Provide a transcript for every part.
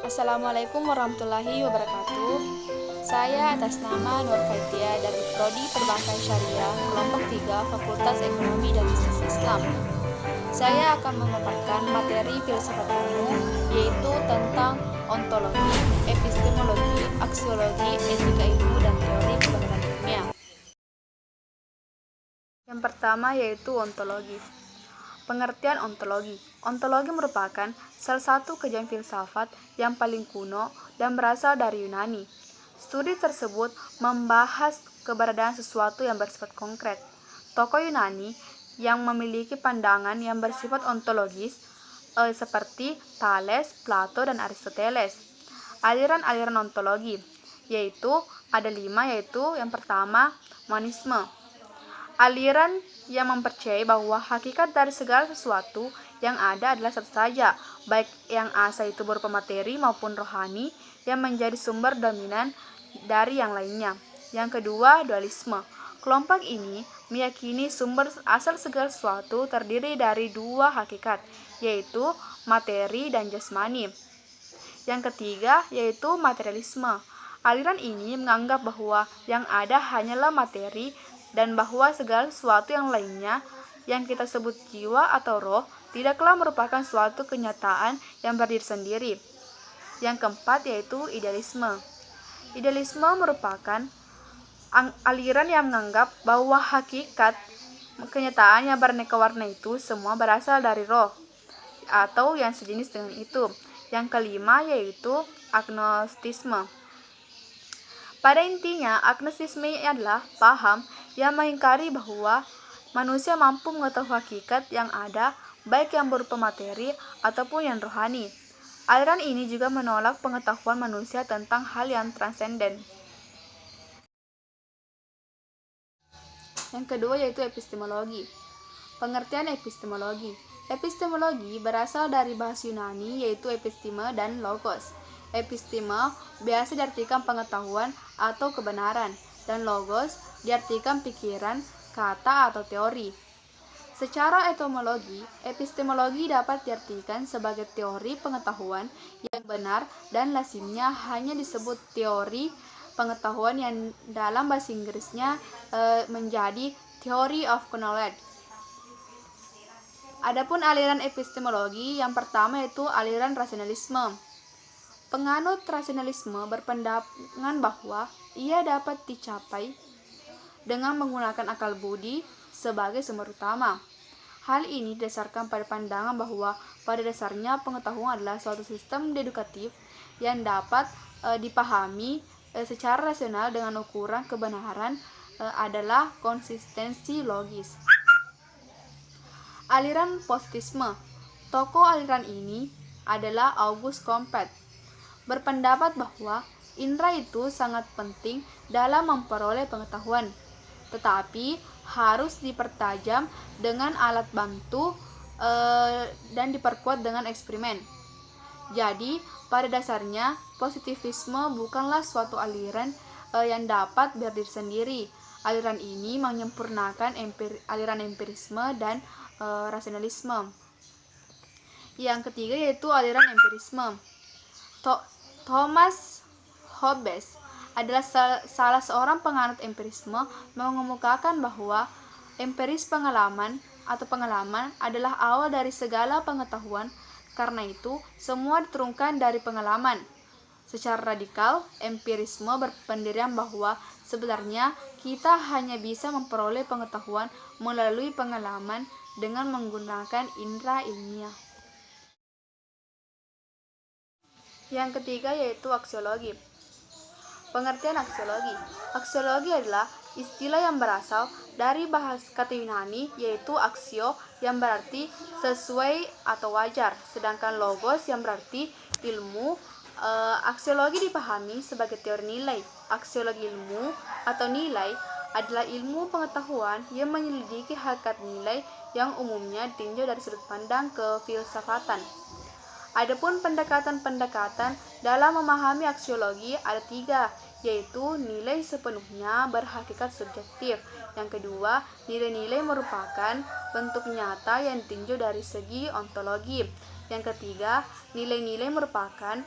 Assalamualaikum warahmatullahi wabarakatuh. Saya atas nama Nur Faitia dari Prodi Perbankan Syariah Kelompok 3 Fakultas Ekonomi dan Bisnis Islam. Saya akan memaparkan materi filsafat umum, yaitu tentang ontologi, epistemologi, aksiologi, etika ilmu, dan teori kebenaran ilmiah. Yang pertama yaitu ontologi. Pengertian ontologi. Ontologi merupakan salah satu kajian filsafat yang paling kuno dan berasal dari Yunani. Studi tersebut membahas keberadaan sesuatu yang bersifat konkret. Tokoh Yunani yang memiliki pandangan yang bersifat ontologis seperti Thales, Plato, dan Aristoteles. Aliran-aliran ontologi yaitu ada 5, yaitu yang pertama monisme. Aliran yang mempercayai bahwa hakikat dari segala sesuatu yang ada adalah satu saja, baik yang asal itu berupa materi maupun rohani, yang menjadi sumber dominan dari yang lainnya. Yang kedua, dualisme. Kelompok ini meyakini sumber asal segala sesuatu terdiri dari dua hakikat, yaitu materi dan jasmani. Yang ketiga, yaitu materialisme. Aliran ini menganggap bahwa yang ada hanyalah materi dan bahwa segala sesuatu yang lainnya yang kita sebut jiwa atau roh tidaklah merupakan suatu kenyataan yang berdiri sendiri. Yang keempat yaitu idealisme. Idealisme merupakan aliran yang menganggap bahwa hakikat kenyataan yang beraneka warna itu semua berasal dari roh atau yang sejenis dengan itu. Yang kelima yaitu agnostisme. Pada intinya, agnostisme adalah paham yang mengingkari bahwa manusia mampu mengetahui hakikat yang ada, baik yang berupa materi ataupun yang rohani. Aliran ini juga menolak pengetahuan manusia tentang hal yang transenden. Yang kedua yaitu epistemologi. Pengertian epistemologi. Epistemologi berasal dari bahasa Yunani yaitu episteme dan logos. Episteme biasa diartikan pengetahuan atau kebenaran, dan logos diartikan pikiran, kata, atau teori. Secara etimologi, epistemologi dapat diartikan sebagai teori pengetahuan yang benar, dan lazimnya hanya disebut teori pengetahuan yang dalam bahasa Inggrisnya menjadi theory of knowledge. Adapun aliran epistemologi yang pertama yaitu aliran rasionalisme. Penganut rasionalisme berpendapat bahwa ia dapat dicapai dengan menggunakan akal budi sebagai sumber utama. Hal ini didasarkan pada pandangan bahwa pada dasarnya pengetahuan adalah suatu sistem dedukatif yang dapat dipahami secara rasional dengan ukuran kebenaran adalah konsistensi logis. Aliran positisme. Tokoh aliran ini adalah Auguste Comte. Berpendapat bahwa indera itu sangat penting dalam memperoleh pengetahuan, tetapi harus dipertajam dengan alat bantu dan diperkuat dengan eksperimen. Jadi, pada dasarnya, positivisme bukanlah suatu aliran yang dapat berdiri sendiri. Aliran ini menyempurnakan aliran empirisme dan rasionalisme. Yang ketiga yaitu aliran empirisme. Thomas Hobbes adalah salah seorang penganut empirisme, mengemukakan bahwa empiris pengalaman adalah awal dari segala pengetahuan. Karena itu, semua diturunkan dari pengalaman. Secara radikal, empirisme berpendirian bahwa sebenarnya kita hanya bisa memperoleh pengetahuan melalui pengalaman dengan menggunakan indera ilmiah. Yang ketiga yaitu aksiologi. Pengertian aksiologi. Aksiologi adalah istilah yang berasal dari bahasa kata Yunani yaitu aksio yang berarti sesuai atau wajar, sedangkan logos yang berarti ilmu. Aksiologi dipahami sebagai teori nilai. Aksiologi ilmu atau nilai adalah ilmu pengetahuan yang menyelidiki hakikat nilai yang umumnya ditinjau dari sudut pandang kefilsafatan. Adapun pendekatan-pendekatan dalam memahami aksiologi ada 3, yaitu nilai sepenuhnya berhakikat subjektif. Yang kedua, nilai-nilai merupakan bentuk nyata yang ditinjau dari segi ontologi. Yang ketiga, nilai-nilai merupakan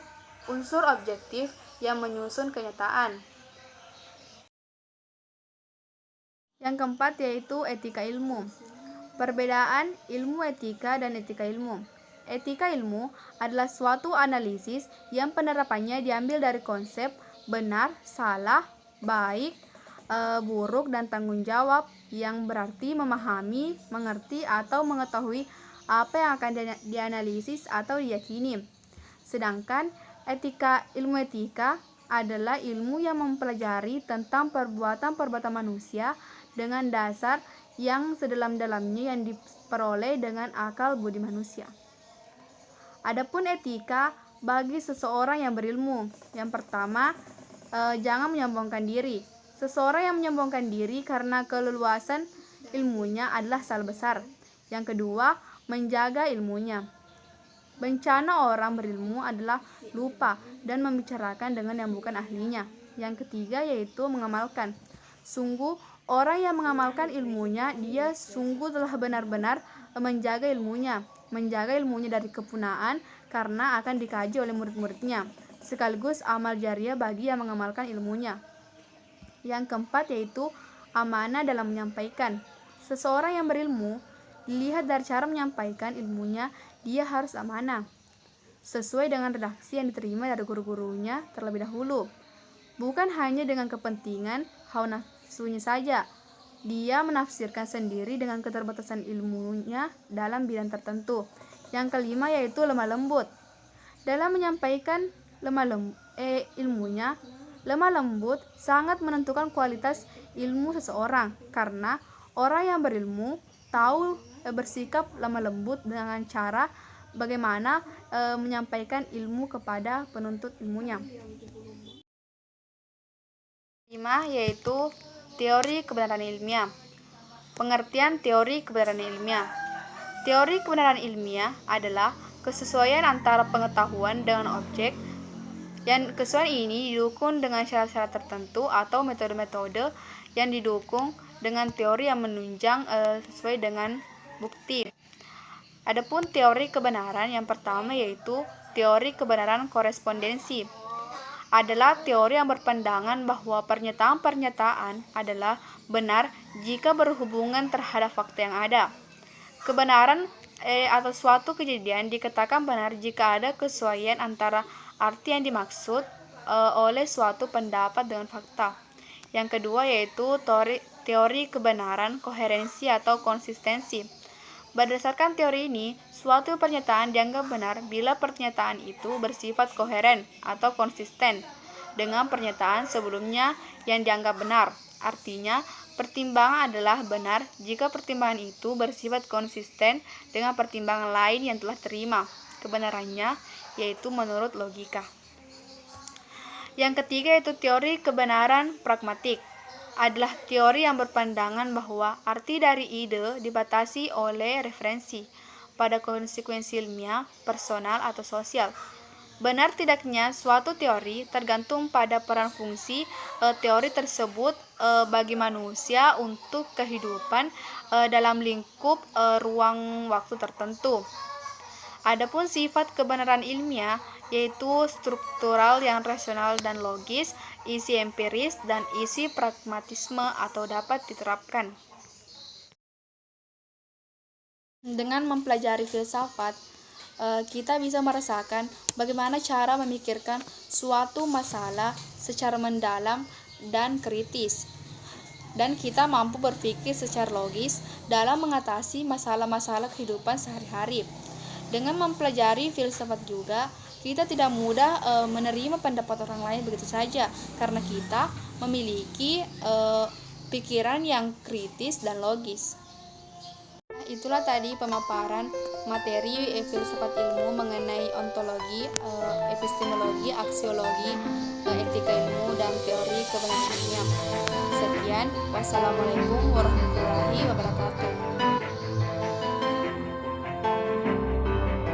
unsur objektif yang menyusun kenyataan. Yang keempat yaitu etika ilmu. Perbedaan ilmu etika dan etika ilmu. Etika ilmu adalah suatu analisis yang penerapannya diambil dari konsep benar, salah, baik, buruk, dan tanggung jawab, yang berarti memahami, mengerti, atau mengetahui apa yang akan dianalisis atau diyakini. Sedangkan ilmu etika adalah ilmu yang mempelajari tentang perbuatan-perbuatan manusia dengan dasar yang sedalam-dalamnya yang diperoleh dengan akal budi manusia. Adapun etika bagi seseorang yang berilmu, yang pertama, jangan menyombongkan diri. Seseorang yang menyombongkan diri karena keleluasan ilmunya adalah salah besar. Yang kedua, menjaga ilmunya. Bencana orang berilmu adalah lupa dan membicarakan dengan yang bukan ahlinya. Yang ketiga yaitu mengamalkan. Sungguh orang yang mengamalkan ilmunya, dia sungguh telah benar-benar menjaga ilmunya dari kepunaan karena akan dikaji oleh murid-muridnya, sekaligus amal jariah bagi yang mengamalkan ilmunya. Yang keempat yaitu amanah dalam menyampaikan. Seseorang yang berilmu dilihat dari cara menyampaikan ilmunya, dia harus amanah, sesuai dengan redaksi yang diterima dari guru-gurunya terlebih dahulu. Bukan hanya dengan kepentingan hawa nafsunya saja, dia menafsirkan sendiri dengan keterbatasan ilmunya dalam bidang tertentu. Yang kelima yaitu lemah lembut. Dalam menyampaikan ilmunya, lemah lembut sangat menentukan kualitas ilmu seseorang, karena orang yang berilmu tahu bersikap lemah lembut dengan cara bagaimana menyampaikan ilmu kepada penuntut ilmunya. 5 yaitu teori kebenaran ilmiah. Pengertian teori kebenaran ilmiah. Teori kebenaran ilmiah adalah kesesuaian antara pengetahuan dengan objek, yang kesesuaian ini didukung dengan syarat-syarat tertentu atau metode-metode yang didukung dengan teori yang menunjang sesuai dengan bukti. Adapun teori kebenaran yang pertama yaitu teori kebenaran korespondensi. Adalah teori yang berpandangan bahwa pernyataan-pernyataan adalah benar jika berhubungan terhadap fakta yang ada. Kebenaran atau suatu kejadian dikatakan benar jika ada kesesuaian antara arti yang dimaksud oleh suatu pendapat dengan fakta. Yang kedua yaitu teori kebenaran koherensi atau konsistensi. Berdasarkan teori ini, suatu pernyataan dianggap benar bila pernyataan itu bersifat koheren atau konsisten dengan pernyataan sebelumnya yang dianggap benar. Artinya, pertimbangan adalah benar jika pertimbangan itu bersifat konsisten dengan pertimbangan lain yang telah terima kebenarannya, yaitu menurut logika. Yang ketiga yaitu teori kebenaran pragmatik. Adalah teori yang berpandangan bahwa arti dari ide dibatasi oleh referensi pada konsekuensi ilmiah, personal, atau sosial. Benar tidaknya suatu teori tergantung pada peran fungsi teori tersebut bagi manusia untuk kehidupan dalam lingkup ruang waktu tertentu. Adapun sifat kebenaran ilmiah yaitu struktural yang rasional dan logis, isi empiris, dan isi pragmatisme atau dapat diterapkan. Dengan mempelajari filsafat, kita bisa merasakan bagaimana cara memikirkan suatu masalah secara mendalam dan kritis. Dan kita mampu berpikir secara logis dalam mengatasi masalah-masalah kehidupan sehari-hari. Dengan mempelajari filsafat juga, kita tidak mudah menerima pendapat orang lain begitu saja, karena kita memiliki pikiran yang kritis dan logis. Itulah tadi pemaparan materi filsafat ilmu mengenai ontologi, epistemologi, aksiologi, etika ilmu, dan teori kebenaran ilmiah. Sekian, wassalamualaikum warahmatullahi wabarakatuh.